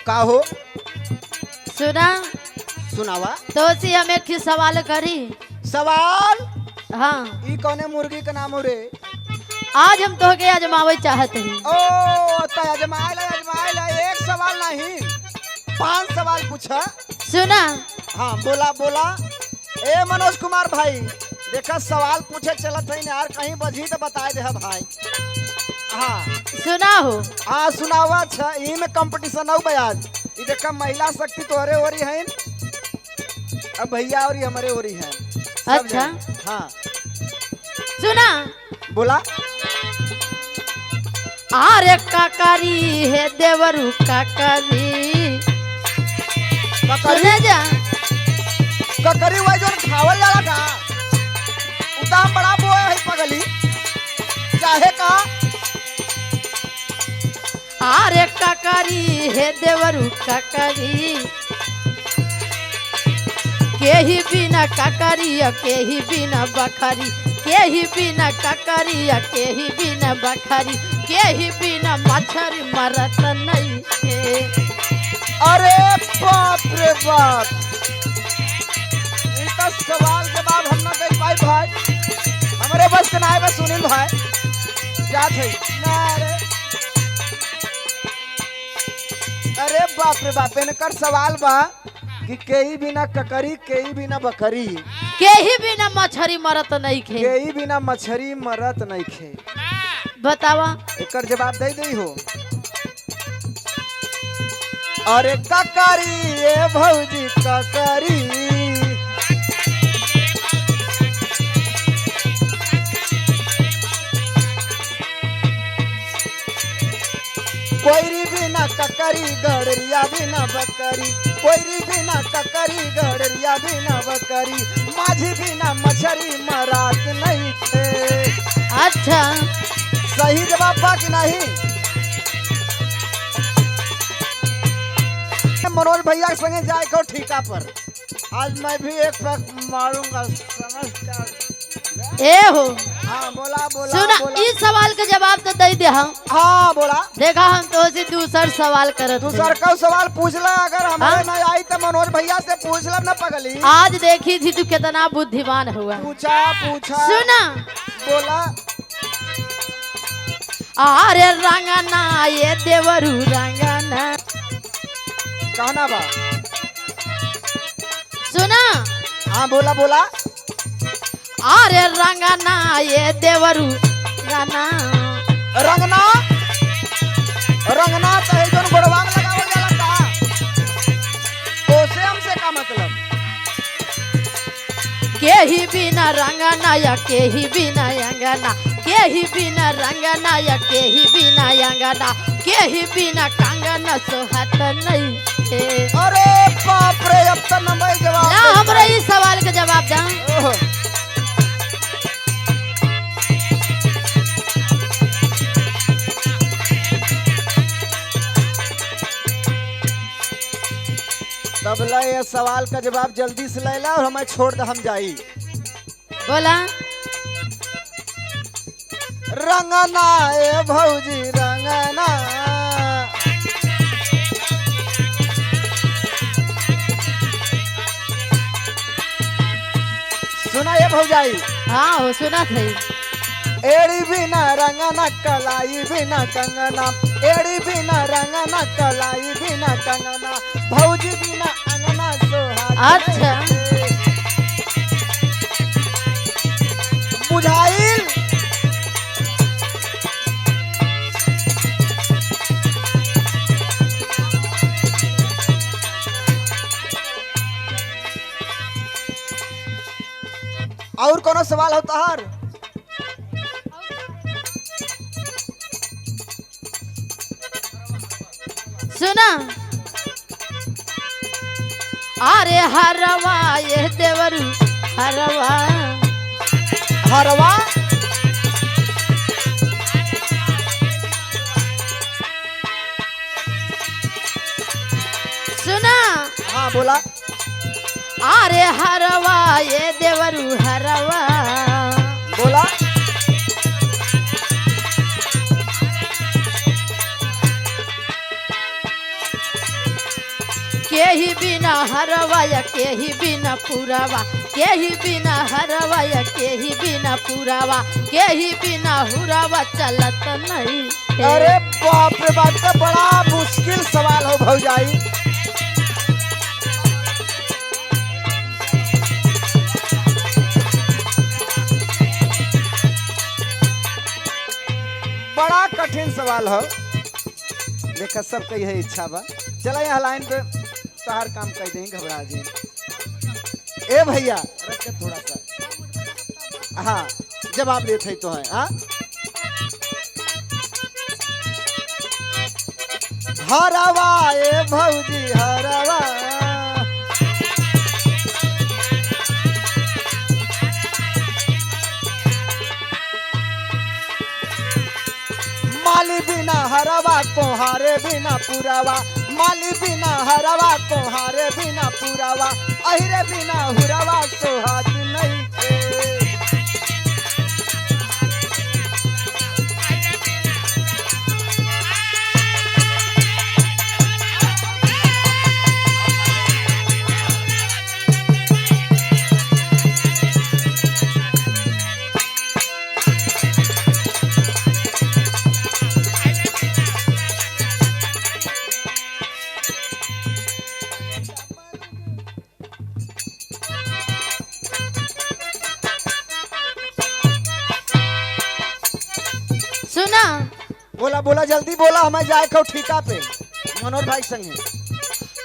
का हो? सुना सुनावा। तो सी हम एक ही सवाल करी। सवाल? हाँ, ई कौने मुर्गी का नाम हो रे? आज हम तो के आजमावे चाहते हैं। ओ तो अजमाइल एक सवाल नहीं 5 सवाल पूछा। सुना हाँ बोला बोला। ए मनोज कुमार भाई देखा सवाल पूछे चलत है यार, कहीं बजी तो बताए दे भाई। हाँ सुना हो। हाँ सुनावा। अच्छा ई में कंपटीशन हो आज। ई देखा महिला शक्ति तोहरे ओरी है, अब भैया और हमारे ओरी है। अच्छा हाँ सुना। बोला। अरे काकारी है देवरू काकारी। सुने जा ककरी वही जो खावल जाला का उदाम बड़ा बोए है पगली चाहे का। अरे काकारी है देवरू काकारी। केही बिना काकारी केही बिना बखारी। केही बिना काकारी केही बिना बखारी। केही बिना मछरी मरत नहीं है। अरे बाप रे बाप, इनका सवाल जवाब हम ना दे पाए भाई, हमारे बस के नाय बस सुनील भाई क्या थे ना। अरे बाप रे बाप, इनकर सवाल बा कि केही बिना ककरी केही बिना बकरी। केही बिना मछरी मरत नहीं खे। केही बिना मछरी मरत नहीं खे। बतावा। एकर जवाब दे दी हो। अरे ककरी ए भौजी ककरी। कोयरी बिना ककरी गड़रिया बिना बकरी। कोयरी बिना ककरी गड़रिया बिना बकरी। माझी बिना मछरी मरात नहीं थे। अच्छा सही जवाब बा कि नहीं? मनोज भैया के संगे जाए को ठिका पर। आज मैं भी एक पैक मारूंगा समझ कर। ए हो। हाँ बोला बोला सुना बोला। इस सवाल का जवाब तो दे दे हम। हाँ बोला। देखा हम तो से दूसर सवाल करत तू थे। सर का सवाल पूछला, अगर हमारे हाँ? नहीं आई तो मनोज भैया से पूछ लब ना पगली। आज देखी थी तू कितना बुद्धिमान हुआ। पूछा पूछा। सुना। बोला। अरे रंगना ये देवरू रंगना। कहना बा। सुना। हाँ बोला बोला। अरे रंगना ये देवरू गाना। रंगना रंगना तो है जोन गोड़वांग लगावल जाला का, ओसे हमसे का मतलब। केही बिना रंगना या केही बिना अंगना। केही बिना रंगना या केही बिना अंगना। केही बिना कंगना सोहत नहीं है। अरे बाप रे, अब तो नंबर जवाब ना हमरा इस सवाल का जवाब दा। ओहो। तब ला ये सवाल का जवाब जल्दी से ले ला और हमें छोड़ दे, हम जाई। बोला। रंगना ए भौजी रंगना। सुना ये भौजाई। हाँ हो सुना थे। एड़ी बिना रंगना कलाई बिना कंगना। एड़ी बिना रंगना कलाई बिना कंगना। भौजी बिना अंगना सोहाग। अच्छा बुझाइल। और कोनो सवाल होता हर? सुना। अरे हरवा ये देवरू हरवा। हरवा। सुना। हाँ बोला। अरे हरवा ये देवरू हरवा। बोला। के ही बिना हरवा या के ही बिना पुरावा, के ही बिना हरवा या के ही बिना पुरावा, के ही बिना हुरावा चलत नहीं है। अरे बाप रे बाप, का बड़ा मुश्किल सवाल हो भौजाई। बड़ा कठिन सवाल हो, देखा सब कही है इच्छा बा। चला यहाँ लाइन पे तहार काम कर दें, घबरा जी। ए भैया रख के थोड़ा सा, हाँ जवाब देते तो है। हाँ हरवा ए भौजी हरवा, माली बिना हरवा कोहारे बिना पुरावा, माली बिना हरवा कोहारे बिना पुरावा, अहिरे बिना हुरवा सोहात नहीं थे। सुना बोला बोला जल्दी बोला, हमें जाए को ठिका पे मनोज भाई संगे।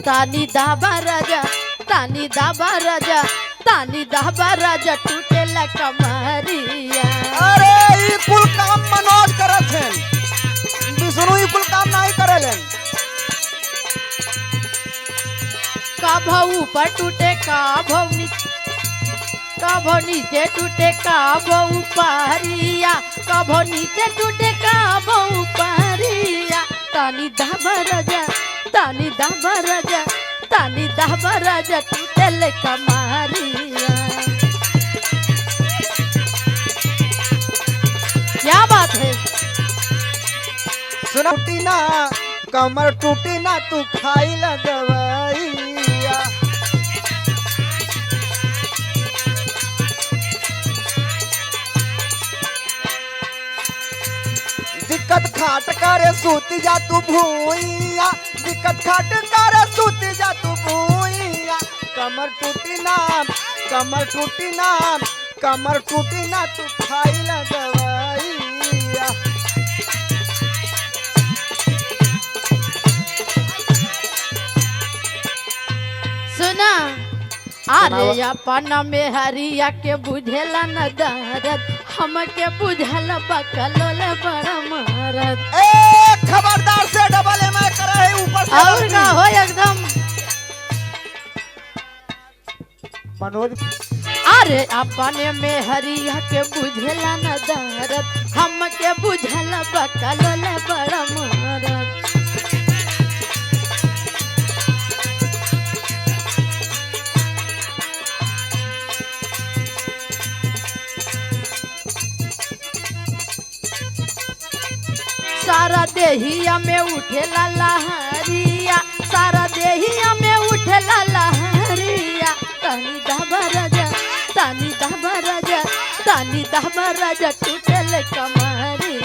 तानी दाबा राजा, तानी दाबा राजा, तानी दाबा राजा टूटे ला कमरिया। अरे ई कुल काम मनोज करत हैं, विष्णु ई कुल काम नहीं करेलन। का भाव ऊपर टूटे का भाव नीचे, का भाव नीचे टूटे का भाव ऊपरिया, का भाव नीचे टूटे का भाव ऊपरिया। तानी दाबा राजा, तानी दाबा राजा, तानी दाबा राजा टूटे ले कमरिया। क्या बात है? सुना टूटी ना कमर टूटी ना, तू खाई ला दवाइया। दिक्कत खाट करे सूती जा तू भूइया, दिक्कत खाट करे सूती जा तू भूइया। कमर टूटी ना, कमर टूटी ना, कमर टूटी ना, तू खाई ला दवाइया। सुना अरे अपना में हरिया के बुझेला न दर्द, हमके बुझल बकलोल बड़ा मारत। ए खबरदार से डबल एम करे है ऊपर से और का हो एकदम मनोज। अरे अपने में हरिया के बुझेला न दर्द, हमके बुझल बकलोल बड़ा मारत। सारा देहिया में उठेला लहरिया, सारा देहिया में उठेला लहरिया। तानी दाबा राजा, तानी दाबा राजा, तानी दाबा राजा टूटल कमरिया।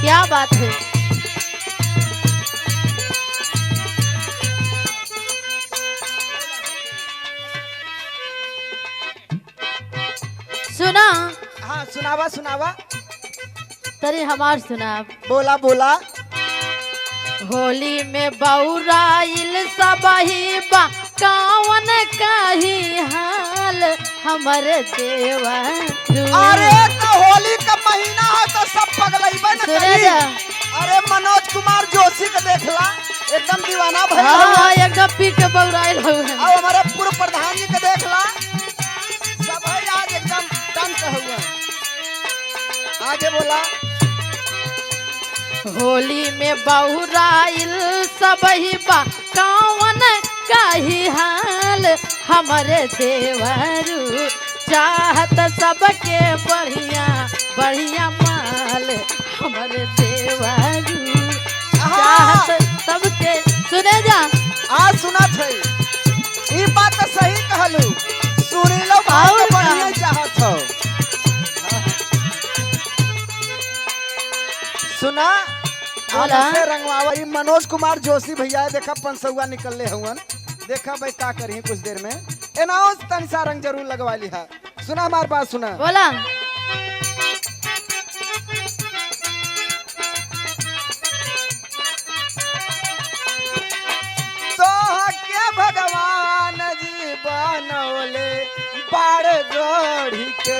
क्या बात है? सुना हाँ सुनावा सुनावा, तरी हमार सुना। बोला बोला। होली में बौराइल सबही बा, कावन कही हाल हमरे देवा। अरे तो होली का महीना है तो सब पगलैबे न करी। अरे मनोज कुमार जोशी के देखला एकदम दीवाना भइल। हाँ एकदम पी के बौराइल हो। अब हमारे पूर्व प्रधान जी के देखला सब है आज एकदम टंक हुए। आगे बोला। होली में बहुराइल सबही बा कौन कही हाल हमरे देवरू चाहत सबके बढ़िया बढ़िया माल हमरे देवरू चाहत सबके सुने जा आज सुना थे ई बात तो सही कहलू सुनी लो भाई और के का? बढ़िया चाहत हो सुना बोला। से रंगवावा ई मनोज कुमार जोशी भैया देखा 500 निकलले हुवन देखा भाई का करी कुछ देर में एनाउंस तनसा रंग जरूर लगवा लिहा सुना हमार बात सुना बोला। तो के भगवान जी बनौले बाड़ गढ़ी के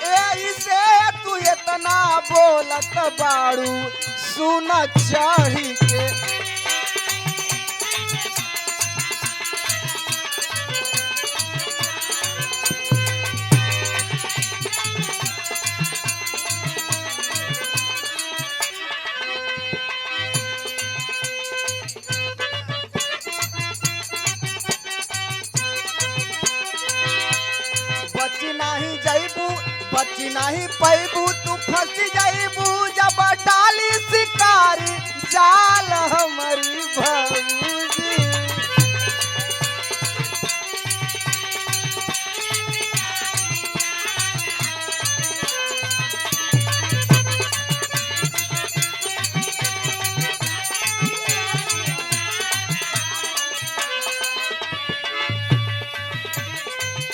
ऐसे तू इतना बोलत बाड़ू सुन चढ़ी के बची नहीं जाइबू बची नहीं पैबू तू फंस जाइबू जब डाली शिकारी जाल हमारी भौजी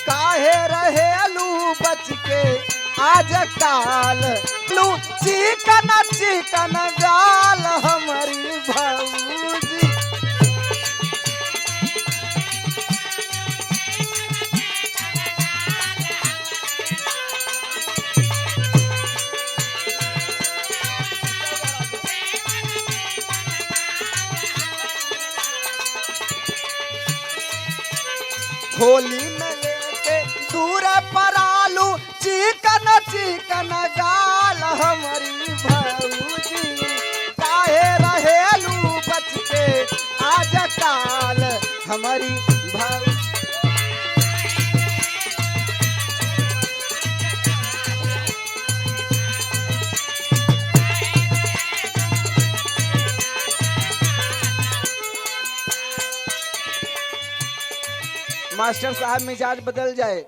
काहे रहेलू बच के आज काल लू चिकन चिकन गाल हमारी भौजी होली में लेके दूर पर आलू चिकन चिकन गाल हमारी भौजी काहे रहेलू बच के आज काल हमारी भौजी मास्टर साहब मिजाज बदल जाए